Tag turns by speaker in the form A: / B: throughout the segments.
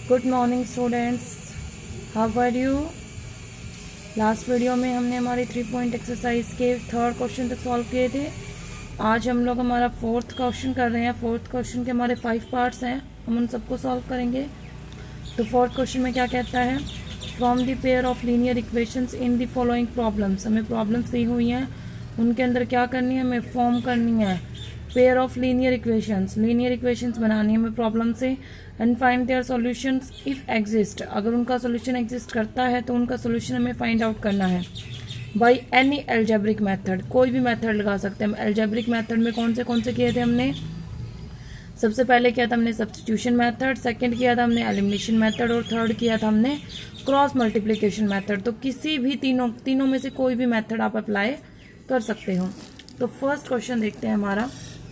A: Good morning students, how are you. Last video में हमने हमारी 3 पॉइंट एक्सरसाइज के थर्ड क्वेश्चन तक सॉल्व किए थे। आज हम लोग हमारा फोर्थ क्वेश्चन कर रहे हैं। फोर्थ क्वेश्चन के हमारे 5 पार्ट्स हैं, हम उन सबको सॉल्व करेंगे। तो फोर्थ क्वेश्चन में क्या कहता है, from the pair of linear equations in the following problems. हमें प्रॉब्लम्स दी हुई हैं, उनके अंदर क्या करनी है, हमें फॉर्म करनी है पेयर ऑफ लीनियर इक्वेशंस बनानी है हमें प्रॉब्लम से। And find their solutions if exist. अगर उनका सॉल्यूशन एग्जिस्ट करता है तो उनका सॉल्यूशन हमें फाइंड आउट करना है बाय एनी एल्जेब्रिक मेथड। कोई भी मेथड लगा सकते हैं हम। एल्जेब्रिक मेथड में कौन से किए थे हमने। सबसे पहले किया था हमने सब्स्टिट्यूशन मेथड, सेकंड किया था हमने एलिमिनेशन मेथड और थर्ड किया था हमने क्रॉस मल्टीप्लिकेशन मेथड। तो किसी भी तीनों में से कोई भी मेथड आप अप्लाई कर सकते हो। तो फर्स्ट क्वेश्चन देखते हैं हमारा,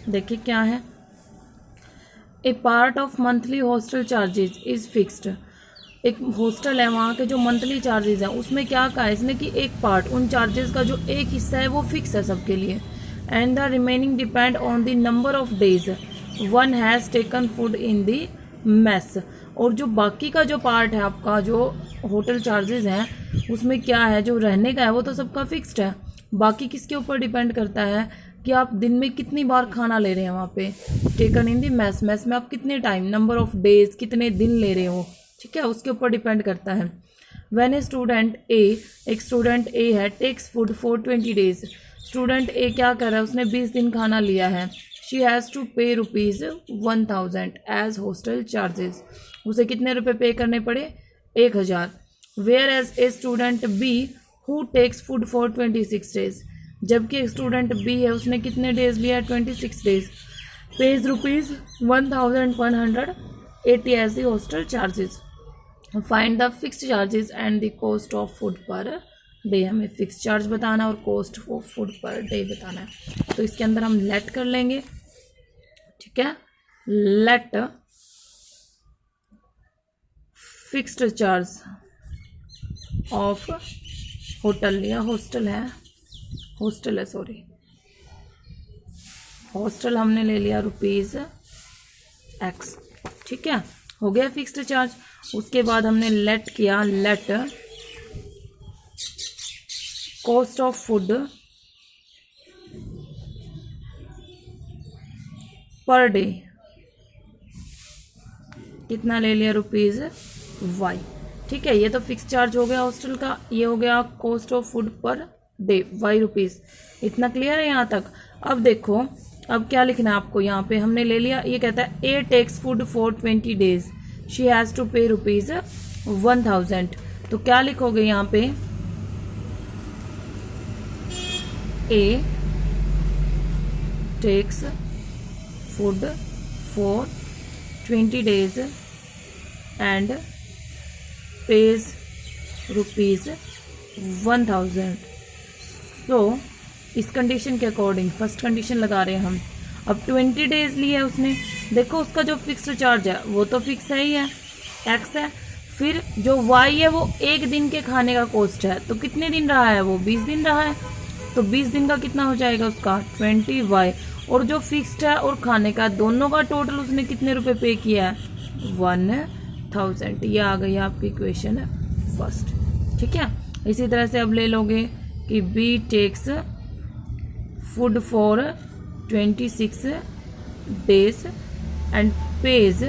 A: देखिए क्या है। A part of monthly hostel charges is fixed. एक हॉस्टल है, वहाँ के जो मंथली चार्जेस हैं उसमें क्या कहा है इसने कि एक पार्ट, उन चार्जेस का जो एक हिस्सा है वो फिक्स है सबके लिए। And the remaining depend on the number of days one has taken food in the mess. और जो बाकी का जो पार्ट है आपका, जो होटल चार्जेस हैं उसमें क्या है, जो रहने का है वो तो सबका फिक्स्ड है। बाकी किसके ऊपर डिपेंड करता है कि आप दिन में कितनी बार खाना ले रहे हैं वहाँ पे। टेकन इन दी मैस में आप कितने टाइम, नंबर ऑफ डेज, कितने दिन ले रहे हो, ठीक है, उसके ऊपर डिपेंड करता है। व्हेन ए स्टूडेंट ए, एक स्टूडेंट ए है, takes food for 20 days. Student A क्या कर रहा है, उसने 20 दिन खाना लिया है। She has to pay ₹1000 as hostel charges. उसे कितने रुपए पे करने पड़े, 1000। Where as a student B who takes food for 26 days. जबकि एक स्टूडेंट बी है, उसने कितने डेज लिया है, 26 days, pays ₹1180 as the hostel charges. Find the fixed charges and the cost of food per day. हमें फिक्स चार्ज बताना और cost of food per day बताना है। तो इसके अंदर हम लेट कर लेंगे, ठीक है। Let fixed charge of hotel लिया, हॉस्टल है सॉरी, हॉस्टल हमने ले लिया ₹X, ठीक है, हो गया फिक्स्ड चार्ज। उसके बाद हमने लेट किया, let cost of food per day, कितना ले लिया, ₹Y, ठीक है। ये तो फिक्स चार्ज हो गया हॉस्टल का, ये हो गया cost of food per day, ₹Y। इतना क्लियर है यहाँ तक। अब देखो, अब क्या लिखना है आपको यहाँ पे। हमने ले लिया, ये कहता है A takes food for 20 days, she has to pay ₹1000। तो क्या लिखोगे यहाँ पे, A takes food for 20 days and pays ₹1000। तो इस कंडीशन के अकॉर्डिंग फर्स्ट कंडीशन लगा रहे हैं हम। अब 20 डेज लिए है उसने, देखो उसका जो फिक्स्ड चार्ज है वो तो फिक्स है ही है, X है। फिर जो Y है वो एक दिन के खाने का कॉस्ट है। तो कितने दिन रहा है वो, 20 दिन रहा है। तो 20 दिन का कितना हो जाएगा उसका, 20Y। और जो फिक्स्ड है और खाने का, दोनों का टोटल उसने कितने रुपए पे किया है, 1000। ये आ गई आपकी इक्वेशन फर्स्ट, ठीक है। इसी तरह से अब ले लोगे कि B takes food for 26 days and pays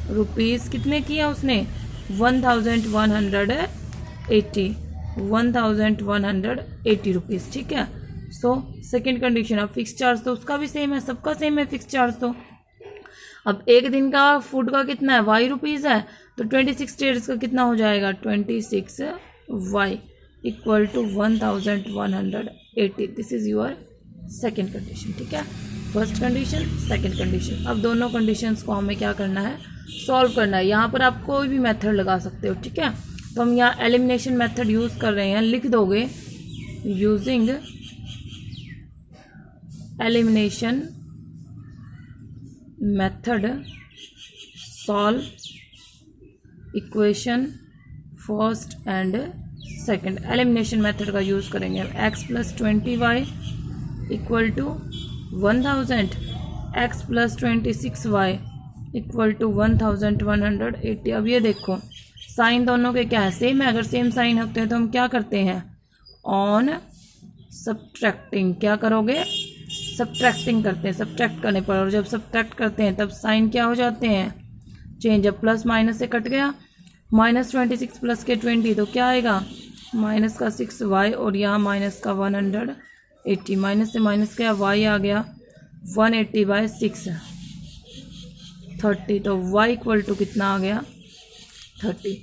A: rupees, कितने किया उसने, 1180 रुपीज़, ठीक है। सो सेकेंड कंडीशन, अब फिक्स चार्ज तो उसका भी सेम है, सबका सेम है फिक्स चार्ज। तो अब एक दिन का फूड का कितना है, ₹Y है, तो 26 डेज का कितना हो जाएगा, 26Y equal to 1180। This is your second condition, ठीक है। First condition, second condition. अब दोनों कंडीशंस को हमें क्या करना है, सॉल्व करना है। यहाँ पर आप कोई भी मेथड लगा सकते हो, ठीक है। तो हम यहाँ एलिमिनेशन मेथड यूज़ कर रहे हैं, लिख दोगे using elimination method solve equation first and second. Elimination method का यूज़ करेंगे हम। X + 20Y equal to 1000, X + 26Y equal to 1180। अब ये देखो साइन दोनों के क्या है, सेम है। अगर सेम साइन होते हैं तो हम क्या करते हैं, ऑन सब्ट्रैक्टिंग क्या करोगे, सब्ट्रैक्टिंग करते हैं, सब्ट्रैक्ट करने पर। और जब सब्ट्रैक्ट करते हैं तब साइन क्या हो जाते हैं, चेंज। अब प्लस माइनस से कट गया, -26 प्लस के 20 तो क्या आएगा, माइनस का 6y और यहाँ माइनस का 180। माइनस से माइनस क्या, y आ गया 180/6 30। तो y इक्वल टू कितना आ गया 30।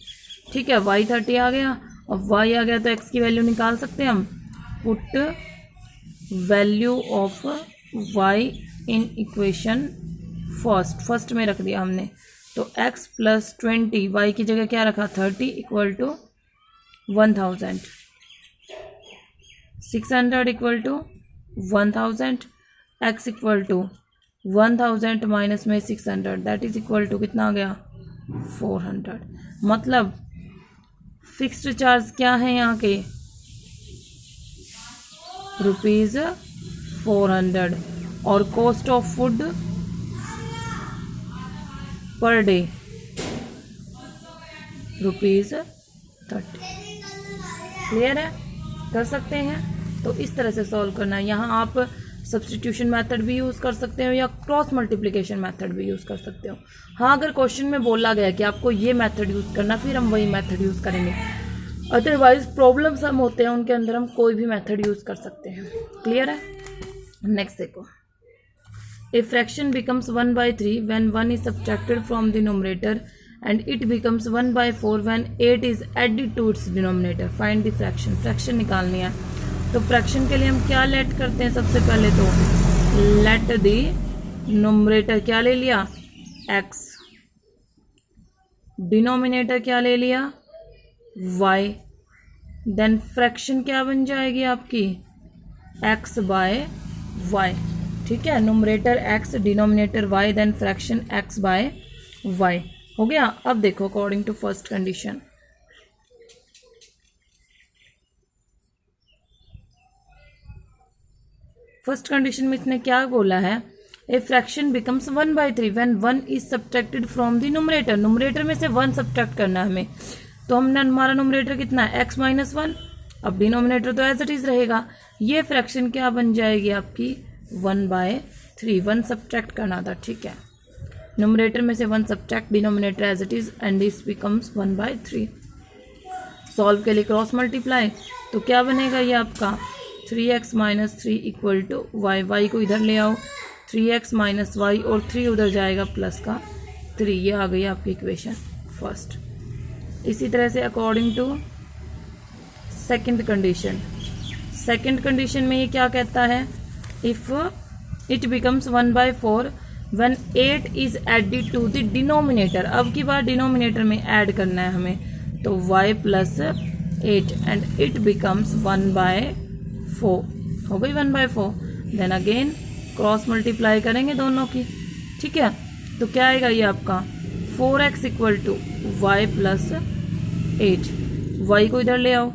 A: ठीक है, y 30 आ गया। अब y आ गया तो x की वैल्यू निकाल सकते हैं हम। Put value of y in equation first में रख दिया हमने। तो x + 20 y की जगह क्या रखा 30 equal to 1000। 600 equal to 1000, x equal to 1000 minus में 600 दैट इज इक्वल टू कितना आ गया 400। मतलब फिक्स्ड चार्ज क्या है यहाँ के, ₹400 और cost of food per day ₹30। Clear है, कर सकते हैं। तो इस तरह से सॉल्व करना है। यहाँ आप सब्स्टिट्यूशन मेथड भी यूज़ कर सकते हो या क्रॉस मल्टीप्लिकेशन मेथड भी यूज़ कर सकते हो। हाँ, अगर क्वेश्चन में बोला गया कि आपको ये मेथड यूज़ करना, फिर हम वही मेथड यूज़ करेंगे। अदरवाइज प्रॉब्लम्स हम होते हैं उनके अंदर हम कोई भी मेथड यूज़ कर सकते हैं। क्लियर है। नेक्स्ट देखो, ए fraction becomes 1/3 when 1 is subtracted from the numerator and it becomes 1/4 when 8 is added to its denominator. Find the fraction. Fraction निकालनी है। तो फ्रैक्शन के लिए हम क्या लेट करते हैं, सबसे पहले तो लेट दी नोमरेटर क्या ले लिया x, डिनोमिनेटर क्या ले लिया y, देन फ्रैक्शन क्या बन जाएगी आपकी x/y। ठीक है, numerator x, denominator y, then fraction x/y हो गया। अब देखो according to first condition, first condition में इसने क्या बोला है, a fraction becomes 1/3 when 1 is subtracted from the numerator. Numerator में से 1 सब्ट्रैक्ट करना है हमें। तो हमने हमारा न्यूमरेटर कितना है x - 1, अब डिनोमिनेटर तो एज इट इज रहेगा। ये फ्रैक्शन क्या बन जाएगी आपकी 1/3, 1 सब्ट्रैक्ट करना था। ठीक है, न्यूमरेटर में से 1 subtract, denominator as it is and this becomes 1/3। Solve के लिए क्रॉस मल्टीप्लाई, तो क्या बनेगा ये आपका 3x - 3 equal to y। y को इधर ले आओ, 3x - y और 3 उधर जाएगा प्लस का 3। ये आ गई आपकी इक्वेशन फर्स्ट। इसी तरह से according to second condition, second condition में ये क्या कहता है, if it becomes 1/4 when 8 is added to the denominator. अब की बार डिनोमिनेटर में ऐड करना है हमें, तो y + 8 एंड इट बिकम्स 1/4 हो गई 1/4। देन अगेन क्रॉस मल्टीप्लाई करेंगे दोनों की। ठीक है, तो क्या आएगा ये आपका 4x equal to y + 8। y को इधर ले आओ,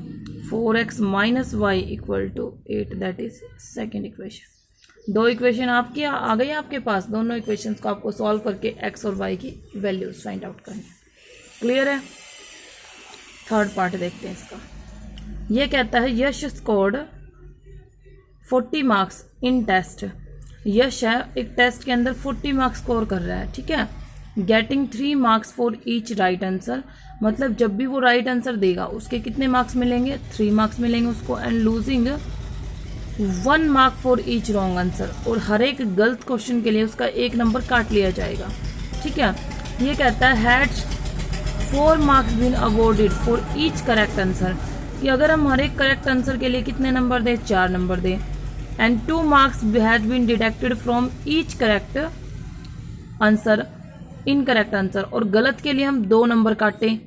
A: 4x - y equal to 8 that is second equation. दो इक्वेशन आपकी आ गई आपके पास। दोनों इक्वेशंस को आपको सॉल्व करके x और y की वैल्यूज फाइंड आउट करनी है। क्लियर है। थर्ड पार्ट देखते हैं इसका। ये कहता है यश स्कोर्ड 40 मार्क्स इन टेस्ट। यश है एक टेस्ट के अंदर 40 मार्क्स स्कोर कर रहा है। ठीक है, getting 3 marks for each right answer. मतलब जब भी वो राइट आंसर देगा उसके कितने मार्क्स मिलेंगे, 3 मार्क्स मिलेंगे उसको। And losing 1 mark for each wrong answer. और हर एक गलत क्वेश्चन के लिए उसका 1 नंबर काट लिया जाएगा। ठीक है, ये कहता है had 4 marks been awarded for each correct answer, कि अगर हम हर एक करेक्ट आंसर के लिए कितने नंबर दें, 4 नंबर दें। And 2 marks has been deducted from each correct answer, incorrect answer, और गलत के लिए हम 2 नंबर काटें।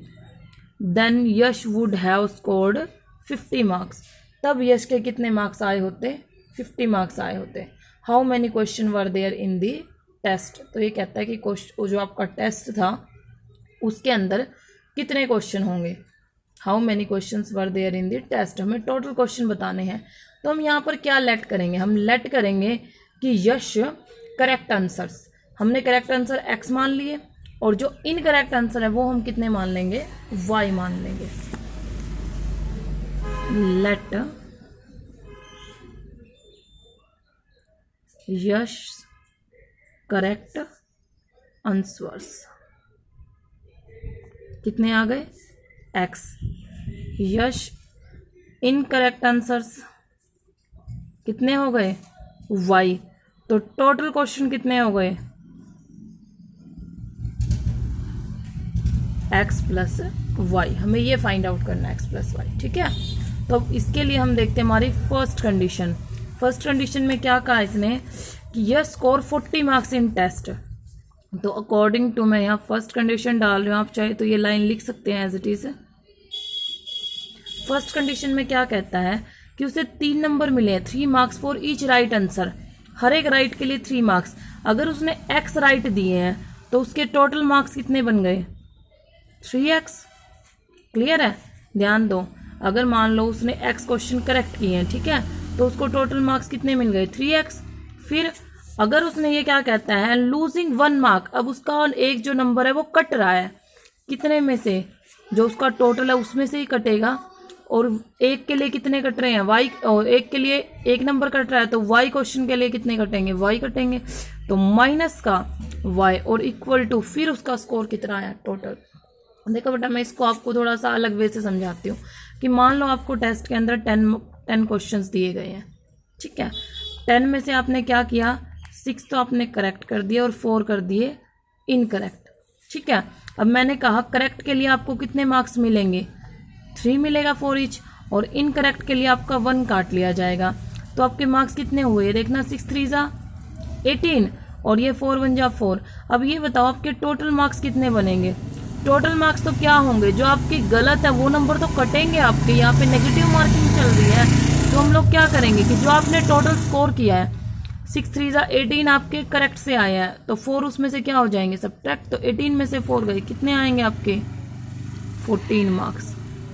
A: Then Yash would have scored 50 marks. तब यश के कितने मार्क्स आए होते, 50 मार्क्स आए होते। How many question were there in the test. तो ये कहता है कि क्वेश्चन जो आपका टेस्ट था उसके अंदर कितने क्वेश्चन होंगे, how many question were there in the test. हमें टोटल क्वेश्चन बताने हैं। तो हम यहाँ पर क्या लेट करेंगे, हम लेट करेंगे कि यश करेक्ट आंसर्स, हमने करेक्ट आंसर एक्स मान लिए और जो इनकरेक्ट आंसर है वो हम कितने मान लेंगे, वाई मान लेंगे। लेट यश करेक्ट आंसर्स कितने आ गए, एक्स। यश इनकरेक्ट आंसर्स कितने हो गए, वाई। तो टोटल क्वेश्चन कितने हो गए, एक्स प्लस वाई। हमें ये फाइंड आउट करना है, एक्स प्लस वाई, ठीक है। तो अब इसके लिए हम देखते हैं हमारी फर्स्ट कंडीशन। फर्स्ट कंडीशन में क्या कहा इसने कि यह स्कोर 40 मार्क्स इन टेस्ट। तो अकॉर्डिंग टू मैं यहाँ फर्स्ट कंडीशन डाल रही हूँ, आप चाहे तो ये लाइन लिख सकते हैं as it is. First condition में क्या कहता है कि उसे 3 नंबर मिले हैं, 3 marks for each right answer. हर एक राइट के लिए 3 मार्क्स। अगर उसने एक्स राइट दिए हैं तो उसके टोटल मार्क्स कितने बन गए, 3x। क्लियर है, ध्यान दो। अगर मान लो उसने x क्वेश्चन करेक्ट किए हैं, ठीक है, तो उसको टोटल मार्क्स कितने मिल गए, 3x। फिर अगर उसने ये क्या कहता है, लूजिंग 1 मार्क, अब उसका एक जो नंबर है वो कट रहा है, कितने में से, जो उसका टोटल है उसमें से ही कटेगा। और एक के लिए कितने कट रहे हैं, y, और एक के लिए एक नंबर कट रहा है तो y क्वेश्चन के लिए कितने कटेंगे, y कटेंगे। तो माइनस का y और इक्वल टू फिर उसका स्कोर कितना आया टोटल। देखो बेटा, मैं इसको आपको थोड़ा सा अलग वे से समझाती हूँ कि मान लो आपको टेस्ट के अंदर 10 क्वेश्चंस दिए गए हैं, ठीक है। 10 में से आपने क्या किया, 6 तो आपने करेक्ट कर दिए और 4 कर दिए इनकरेक्ट, ठीक है। अब मैंने कहा करेक्ट के लिए आपको कितने मार्क्स मिलेंगे, 3 मिलेगा फॉर ईच, और इनकरेक्ट के लिए आपका 1 काट लिया जाएगा। तो आपके मार्क्स कितने हुए, देखना, 6 3 जा 18 और ये 4 1 जा 4। अब ये बताओ आपके टोटल मार्क्स कितने बनेंगे। टोटल मार्क्स तो क्या होंगे, जो आपके गलत है वो नंबर तो कटेंगे आपके। यहाँ पे नेगेटिव मार्किंग चल रही है, तो हम लोग क्या करेंगे कि जो आपने टोटल स्कोर किया है, 6 3 जा 18 आपके करेक्ट से आया है, तो 4 उसमें से क्या हो जाएंगे, सब्ट्रैक्ट। तो 18 में से 4 गए, कितने आएंगे आपके, 14 मार्क्स।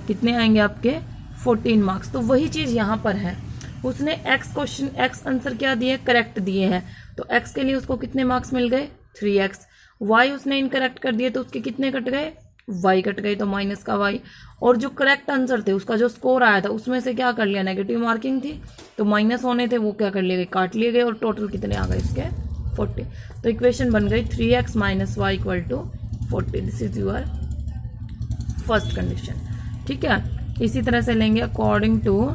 A: कितने आएंगे आपके, 14 मार्क्स। तो वही चीज़ यहाँ पर है, उसने एक्स क्वेश्चन एक्स आंसर क्या दिए, करेक्ट दिए हैं, तो एक्स के लिए उसको कितने मार्क्स मिल गए, 3x। वाई उसने इनकरेक्ट कर दिए तो उसके कितने कट गए, वाई कट गए, तो माइनस का वाई। और जो करेक्ट आंसर थे उसका जो स्कोर आया था उसमें से क्या कर लिया, नेगेटिव मार्किंग थी तो माइनस होने थे, वो क्या कर लिए गए, काट लिए गए, और टोटल कितने आ गए इसके, 40। तो इक्वेशन बन गई 3x - y = 40। This is your first condition, ठीक है। इसी तरह से लेंगे according to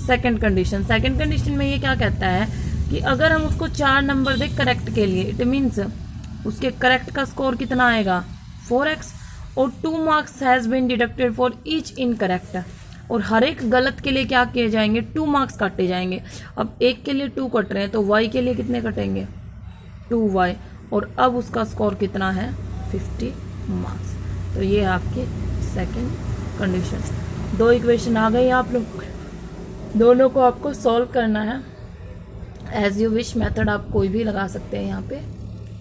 A: second condition. Second condition में ये क्या कहता है कि अगर हम उसको 4 नंबर दे करेक्ट के लिए, इट मीन्स उसके करेक्ट का स्कोर कितना आएगा, 4x, और 2 marks has been deducted for each incorrect, और हर एक गलत के लिए क्या किए जाएंगे, 2 मार्क्स काटे जाएंगे। अब एक के लिए 2 कट रहे हैं तो y के लिए कितने कटेंगे, 2y, और अब उसका स्कोर कितना है, 50 मार्क्स। तो ये है आपकी सेकंड कंडीशन। 2 इक्वेशन आ गई, आप लोग दोनों को आपको सॉल्व करना है। एज यू विश मेथड आप कोई भी लगा सकते हैं यहाँ पे,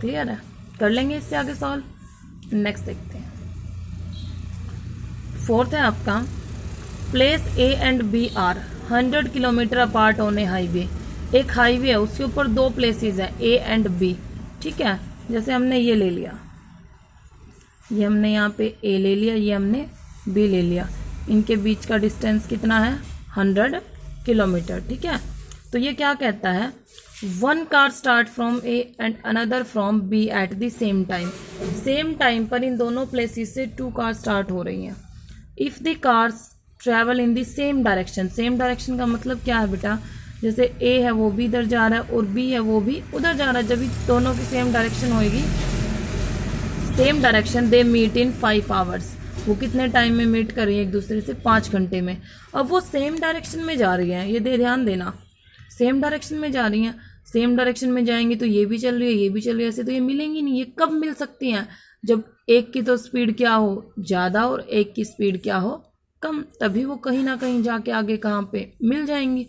A: क्लियर है। कर लेंगे इससे आगे सॉल्व। नेक्स्ट देखते हैं, फोर्थ है आपका, place A and B are 100 kilometre apart on a highway. एक हाईवे है, उसके ऊपर 2 प्लेसेस हैं A एंड B, ठीक है। जैसे हमने ये ले लिया, ये हमने यहाँ पे A ले लिया, ये हमने B ले लिया, इनके बीच का डिस्टेंस कितना है, 100 किलोमीटर, ठीक है। तो ये क्या कहता है, 1 car start from A and another from B at the same time. Same time पर इन दोनों प्लेसेस से 2 कार स्टार्ट हो रही हैं। If the cars travel in the same direction, same direction का मतलब क्या है बेटा, जैसे A है वो भी इधर जा रहा है और B है वो भी उधर जा रहा है, जब दोनों की सेम डायरेक्शन होगी, same direction, they meet in 5 hours. वो कितने टाइम में मीट कर रही है एक दूसरे से, 5 घंटे में। अब वो सेम डायरेक्शन में जा रही है, ये ध्यान देना, सेम डायरेक्शन में जा रही हैं। सेम डायरेक्शन में जाएंगे तो ये भी चल रही है, ये भी चल रही है, ऐसे तो ये मिलेंगी नहीं। ये कब मिल सकती हैं, जब एक की तो स्पीड क्या हो, ज़्यादा, और एक की स्पीड क्या हो, कम, तभी वो कहीं ना कहीं जाके आगे कहाँ पे मिल जाएंगी,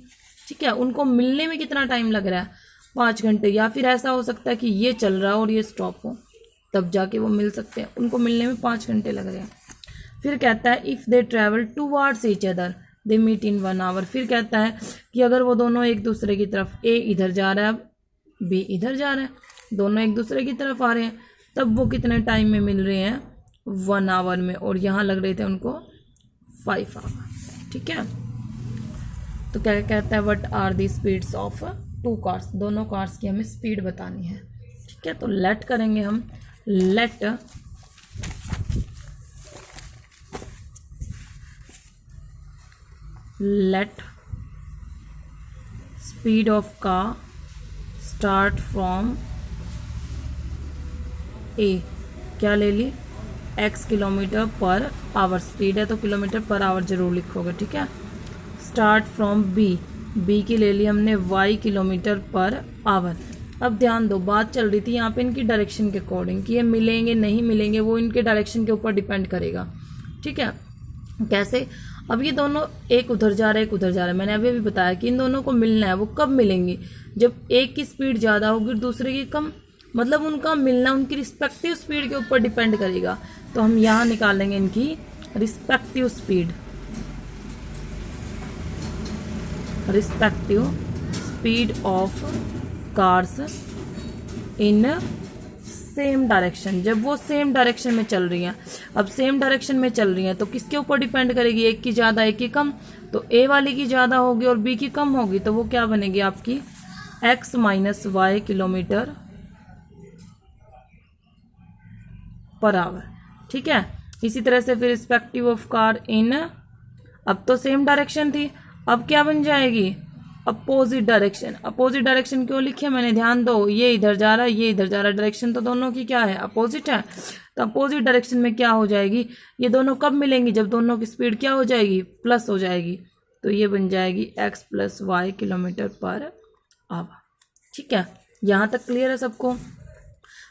A: ठीक है। उनको मिलने में कितना टाइम लग रहा है, 5 घंटे, या फिर ऐसा हो सकता है कि ये चल रहा हो और ये स्टॉप हो, तब जाके वो मिल सकते हैं। उनको मिलने में 5 घंटे लग रहे हैं। फिर कहता है if they travel towards each other they meet in 1 hour. फिर कहता है कि अगर वो दोनों एक दूसरे की तरफ, A इधर जा रहा है, B इधर जा रहा है, दोनों एक दूसरे की तरफ आ रहे हैं, तब वो कितने टाइम में मिल रहे हैं, 1 आवर में, और यहाँ लग रहे थे उनको 5 आवर। ठीक है, तो क्या कहता है, what are the speeds of 2 cars, दोनों कार्स की हमें स्पीड बतानी है। ठीक है, तो लेट करेंगे हम, let speed of car start from A, क्या ले ली, x kilometre per hour, speed है तो किलोमीटर पर आवर जरूर लिखोगे। ठीक है, स्टार्ट फ्रॉम बी की ले ली हमने y किलोमीटर पर आवर। अब ध्यान दो, बात चल रही थी यहाँ पे इनकी डायरेक्शन के अकॉर्डिंग कि ये मिलेंगे नहीं मिलेंगे, वो इनके डायरेक्शन के ऊपर डिपेंड करेगा। ठीक है, कैसे, अब ये दोनों एक उधर जा रहा है एक उधर जा रहा है, मैंने अभी भी बताया कि इन दोनों को मिलना है, वो कब मिलेंगी, जब एक की स्पीड ज़्यादा होगी और दूसरे की कम, मतलब उनका मिलना उनकी रिस्पेक्टिव स्पीड के ऊपर डिपेंड करेगा। तो हम यहाँ निकालेंगे इनकी respective speed, of cars in same direction, जब वो सेम डायरेक्शन में चल रही हैं। अब सेम डायरेक्शन में चल रही हैं तो किसके ऊपर डिपेंड करेगी, एक की ज़्यादा एक की कम, तो ए वाली की ज़्यादा होगी और बी की कम होगी, तो वो क्या बनेगी आपकी x minus Y kilometre per hour. ठीक है, इसी तरह से फिर रिस्पेक्टिव ऑफ कार इन, अब तो सेम डायरेक्शन थी, अब क्या बन जाएगी, अपोजिट डायरेक्शन। अपोजिट डायरेक्शन क्यों लिखे मैंने, ध्यान दो, ये इधर जा रहा है ये इधर जा रहा है, डायरेक्शन तो दोनों की क्या है, अपोजिट है। तो अपोजिट डायरेक्शन में क्या हो जाएगी, ये दोनों कब मिलेंगी, जब दोनों की स्पीड क्या हो जाएगी, प्लस हो जाएगी, तो ये बन जाएगी x plus Y kilometre per hour. ठीक है, यहाँ तक क्लियर है सबको।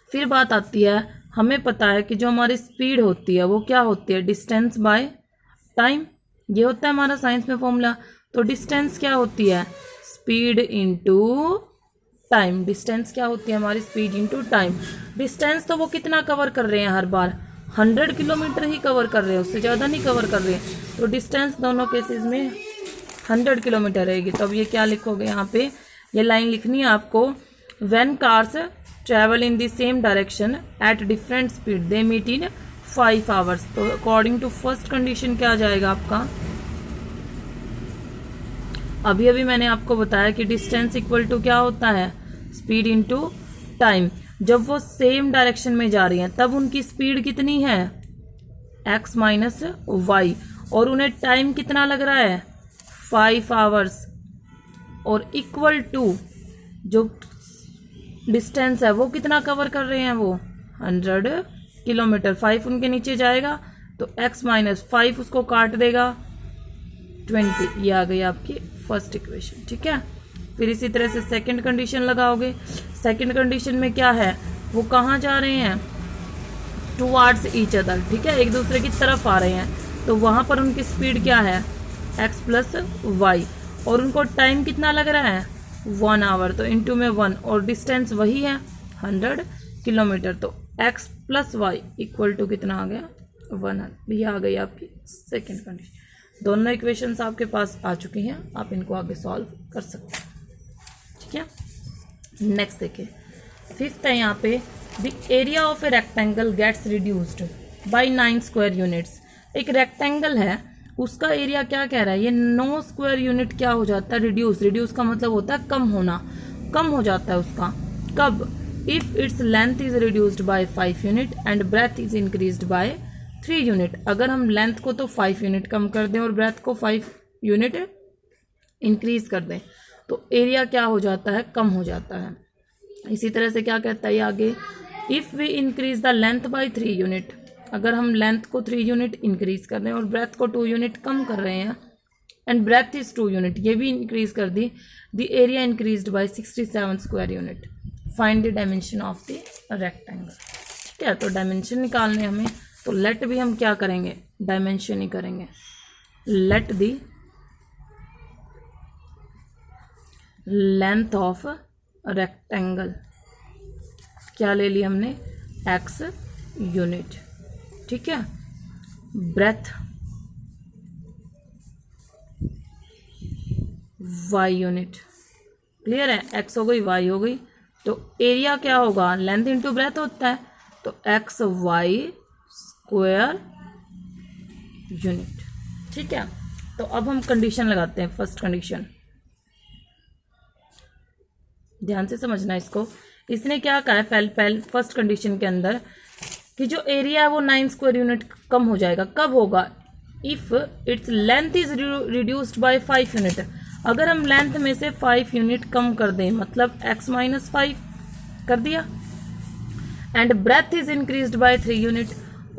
A: फिर बात आती है, हमें पता है कि जो हमारी स्पीड होती है वो क्या होती है, डिस्टेंस बाय टाइम, ये होता है हमारा साइंस में फॉर्मूला। तो डिस्टेंस क्या होती है, स्पीड इनटू टाइम, डिस्टेंस क्या होती है हमारी, स्पीड इनटू टाइम। डिस्टेंस तो वो कितना कवर कर रहे हैं हर बार, 100 किलोमीटर ही कवर कर रहे हैं, उससे ज़्यादा नहीं कवर कर रहे हैं, तो डिस्टेंस दोनों केसेस में 100 किलोमीटर रहेगी। तो अब ये क्या लिखोगे, यहाँ पे ये लाइन लिखनी है आपको, when cars travel in the same direction at different speed they meet in 5 hours. तो अकॉर्डिंग टू फर्स्ट कंडीशन क्या आ जाएगा आपका, अभी अभी मैंने आपको बताया कि डिस्टेंस इक्वल टू क्या होता है, स्पीड इनटू टाइम। जब वो सेम डायरेक्शन में जा रही हैं तब उनकी स्पीड कितनी है, x माइनस वाई, और उन्हें टाइम कितना लग रहा है, 5 आवर्स, और इक्वल टू जो डिस्टेंस है वो कितना कवर कर रहे हैं, वो 100 किलोमीटर। 5 उनके नीचे जाएगा तो x माइनस 5 उसको काट देगा 20, ये आ गई आपकी फर्स्ट इक्वेशन। ठीक है, फिर इसी तरह से सेकंड कंडीशन लगाओगे। सेकंड कंडीशन में क्या है, वो कहाँ जा रहे हैं, टुवार्ड्स ईच अदर। ठीक है, एक दूसरे की तरफ आ रहे हैं, तो वहाँ पर उनकी स्पीड क्या है, x प्लस वाई, और उनको टाइम कितना लग रहा है, 1 आवर, तो इनटू में 1, और डिस्टेंस वही है 100 किलोमीटर, तो x plus Y equal to कितना आ गया, 100। ये आ गई आपकी सेकेंड कंडीशन। दोनों इक्वेशंस आपके पास आ चुकी हैं, आप इनको आगे सॉल्व कर सकते हैं। ठीक है, नेक्स्ट देखिए, फिफ्थ है यहाँ पे, the area of a rectangle gets reduced by 9 square units. एक रेक्टेंगल है, उसका एरिया क्या कह रहा है, ये 9 स्क्वायर यूनिट क्या हो जाता है, रिड्यूस। रिड्यूस का मतलब होता है कम होना, कम हो जाता है उसका, कब, if its length is reduced by 5 unit and breadth is increased by 3 unit. अगर हम लेंथ को तो 5 यूनिट कम कर दें और ब्रेथ को 5 यूनिट इंक्रीज कर दें, तो एरिया क्या हो जाता है, कम हो जाता है। इसी तरह से क्या कहता है आगे, if we increase the length by 3 unit, अगर हम लेंथ को 3 यूनिट इंक्रीज कर रहे हैं और ब्रेथ को 2 यूनिट कम कर रहे हैं, एंड ब्रेथ इज 2 यूनिट, ये भी इंक्रीज कर दी, the area increased by 67 square unit. Find the dimension of the rectangle. ठीक है, तो डायमेंशन निकालने हमें, तो लेट भी हम क्या करेंगे, डायमेंशन ही करेंगे। Let the length of rectangle, क्या ले ली हमने, x यूनिट। ठीक है, ब्रेथ y यूनिट। क्लियर है, x हो गई y हो गई, तो एरिया क्या होगा, लेंथ इंटू ब्रेथ होता है, तो एक्स वाई स्क्वायर यूनिट। ठीक है, तो अब हम कंडीशन लगाते हैं। फर्स्ट कंडीशन, ध्यान से समझना इसको। इसने क्या कहा है फर्स्ट कंडीशन के अंदर कि जो एरिया है वो 9 स्क्वायर यूनिट कम हो जाएगा। कब होगा, if its length is reduced by 5 unit. अगर हम लेंथ में से 5 यूनिट कम कर दें, मतलब x माइनस 5 कर दिया, and breadth is increased by 3 unit,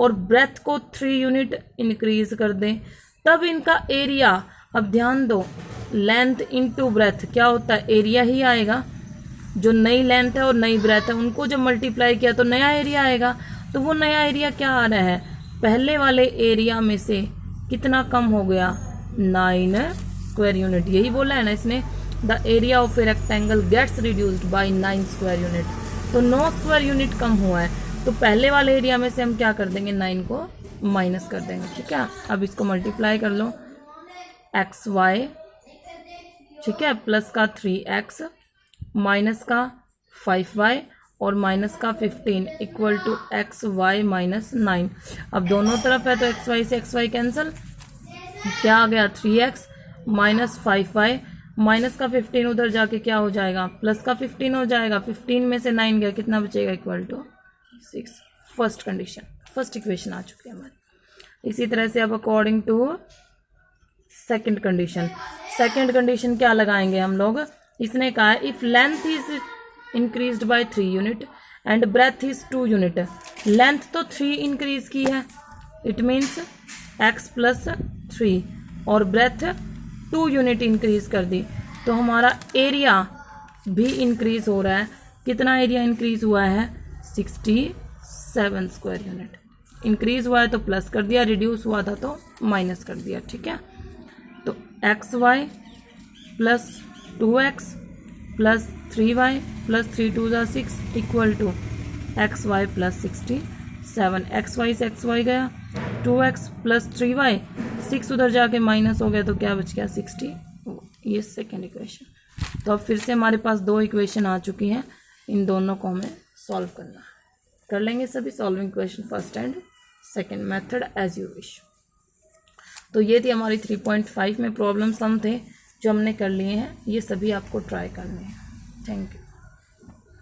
A: और ब्रेथ को 3 यूनिट इंक्रीज कर दें, तब इनका एरिया, अब ध्यान दो, लेंथ इनटू ब्रेथ क्या होता है, एरिया ही आएगा। जो नई लेंथ है और नई ब्रेथ है उनको जब मल्टीप्लाई किया तो नया एरिया आएगा। तो वो नया एरिया क्या आ रहा है, पहले वाले एरिया में से कितना कम हो गया, 9 स्क्वायर यूनिट। यही बोला है ना इसने, the area of a rectangle gets reduced by 9 square unit. तो 9 स्क्वायर यूनिट कम हुआ है, तो पहले वाले एरिया में से हम क्या कर देंगे, 9 को माइनस कर देंगे। ठीक है, अब इसको मल्टीप्लाई कर लो, एक्स वाई, ठीक है, प्लस का 3x माइनस का 5y और माइनस का 15 equal to X Y minus 9। अब दोनों तरफ है तो एक्स वाई से एक्स वाई कैंसिल, क्या आ गया 3x माइनस 5y, माइनस का 15 उधर जाके क्या हो जाएगा, प्लस का 15 हो जाएगा। 15 में से 9 गया, कितना बचेगा, equal to 6। First condition, first equation आ चुकी है हमारी। इसी तरह से अब according to second condition, second condition क्या लगाएंगे हम लोग, इसने कहा है if length is increased by 3 unit and breadth is 2 unit. Length तो 3 इंक्रीज की है, इट मीन्स x प्लस 3, और ब्रेथ 2 यूनिट इंक्रीज कर दी, तो हमारा एरिया भी इंक्रीज हो रहा है। कितना एरिया इंक्रीज हुआ है, 67 स्क्वायर यूनिट। इंक्रीज हुआ है तो प्लस कर दिया, रिड्यूस हुआ था तो माइनस कर दिया। ठीक है, तो X Y plus 2x plus 3y plus 3 2 6 equal to X Y plus 67। X Y से एक्स वाई गया, 2x प्लस 3y, 6 उधर जाके माइनस हो गया तो क्या बच गया 60। ये सेकेंड इक्वेशन। तो अब फिर से हमारे पास 2 इक्वेशन आ चुकी हैं, इन दोनों को हमें सॉल्व करना है। कर लेंगे सभी solving equation first and second method as you wish. तो ये थी हमारी 3.5 में प्रॉब्लम सम थे जो हमने कर लिए हैं, ये सभी आपको ट्राई करने हैं। Thank you.